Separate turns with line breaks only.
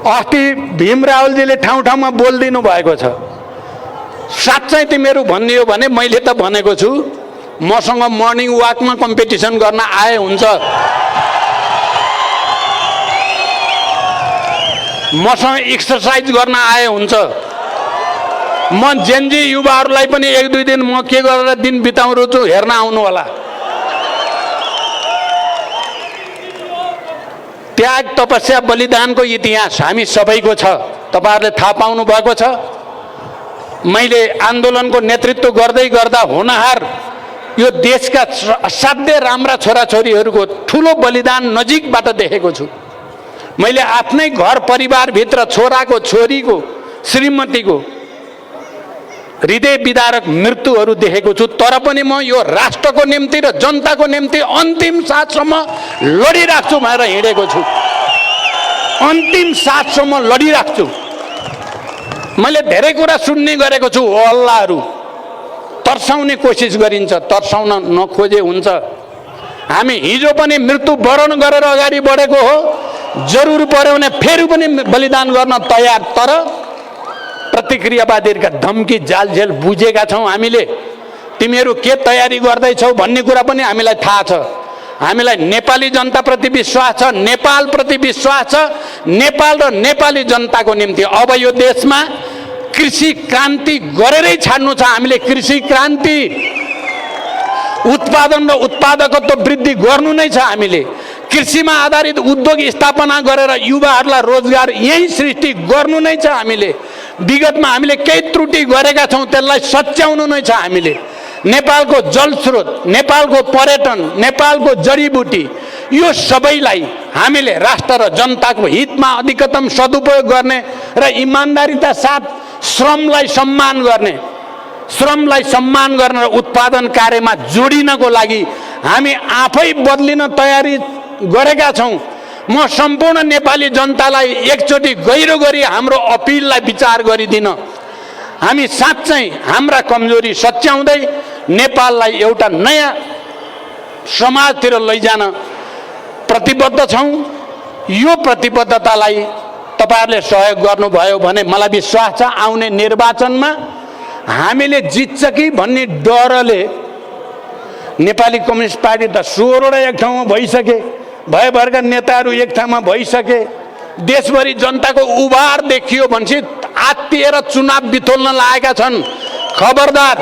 अस्ति भीम रावलजीले ठाउँ ठाउँमा बोलिदिनु भएको छ। साँच्चै तिमीहरू भनिदियो भने मैले त भनेको छु, मसँग मर्निङ वाकमा कम्पिटिसन गर्न आए हुन्छ, मसँग एक्सर्साइज गर्न आए हुन्छ। म जेनजी युवाहरूलाई पनि 1-2 दिन म के गरेर दिन बिताउँछु छु हेर्न आउनु होला। त्याग, तपस्या, बलिदानको इतिहास हामी सबैको छ, तपाईहरुले थाहा पाउनु भएको छ। मैले आन्दोलनको नेतृत्व गर्दै गर्दा होनहार यो देशका असाध्य राम्रा छोराछोरीहरूको ठुलो बलिदान नजिकबाट देखेको छु। मैले आफ्नै घर परिवारभित्र छोराको, छोरीको, श्रीमतीको हृदय विदारक मृत्युहरू देखेको छु। तर पनि म यो राष्ट्रको निम्ति र जनताको निम्ति अन्तिम साससम्म लडिराख्छु भनेर हिँडेको छु। अन्तिम साससम्म लडिराख्छु। मैले धेरै कुरा सुन्ने गरेको छु, हल्लाहरू तर्साउने कोसिस गरिन्छ, तर्साउन नखोजे हुन्छ। हामी हिजो पनि मृत्यु वरण गरेर अगाडि बढेको हो, जरुर पर्यो भने फेरि पनि बलिदान गर्न तयार। तर प्रतिक्रियावादीहरूका धम्की जालझेल बुझेका छौँ हामीले। तिमीहरू के तयारी गर्दैछौ भन्ने कुरा पनि हामीलाई थाहा छ। हामीलाई नेपाली जनताप्रति विश्वास छ, नेपालप्रति विश्वास छ। नेपाल र नेपाली जनताको निम्ति अब यो देशमा कृषि क्रान्ति गरेरै छाड्नु छ। हामीले कृषि क्रान्ति, उत्पादन र उत्पादकत्व वृद्धि गर्नु नै छ। हामीले कृषिमा आधारित उद्योग स्थापना गरेर युवाहरूलाई रोजगार यही सृष्टि गर्नु नै छ। हामीले विगतमा हामीले केही त्रुटि गरेका छौँ, त्यसलाई सच्याउनु नै छ। हामीले नेपालको जलस्रोत, नेपालको पर्यटन, नेपालको जडीबुटी, यो सबैलाई हामीले राष्ट्र र जनताको हितमा अधिकतम सदुपयोग गर्ने र इमानदारीका साथ श्रमलाई सम्मान गर्ने, श्रमलाई सम्मान गर्न र उत्पादन कार्यमा जोडिनको लागि हामी आफै बदलिन तयारी गरेका छौँ। म सम्पूर्ण नेपाली जनतालाई एकचोटि गहिरो गरी हाम्रो अपिललाई विचार गरिदिन। हामी साँच्चै हाम्रा कमजोरी सच्याउँदै नेपाललाई एउटा नयाँ समाजतिर लैजान प्रतिबद्ध छौँ। यो प्रतिबद्धतालाई तपाईहरुले सहयोग गर्नुभयो भने मलाई विश्वास छ आउने निर्वाचनमा हामीले जित्छ कि भन्ने डरले नेपाली कम्युनिस्ट पार्टी त 16 वटा एक ठाउँमा भइसके, भयभरका नेताहरू एक ठाउँमा भइसके, देशभरि जनताको उभार देखियो भनेपछि आत्तिएर चुनाव बिथोल्न लागेका छन्। खबरदार,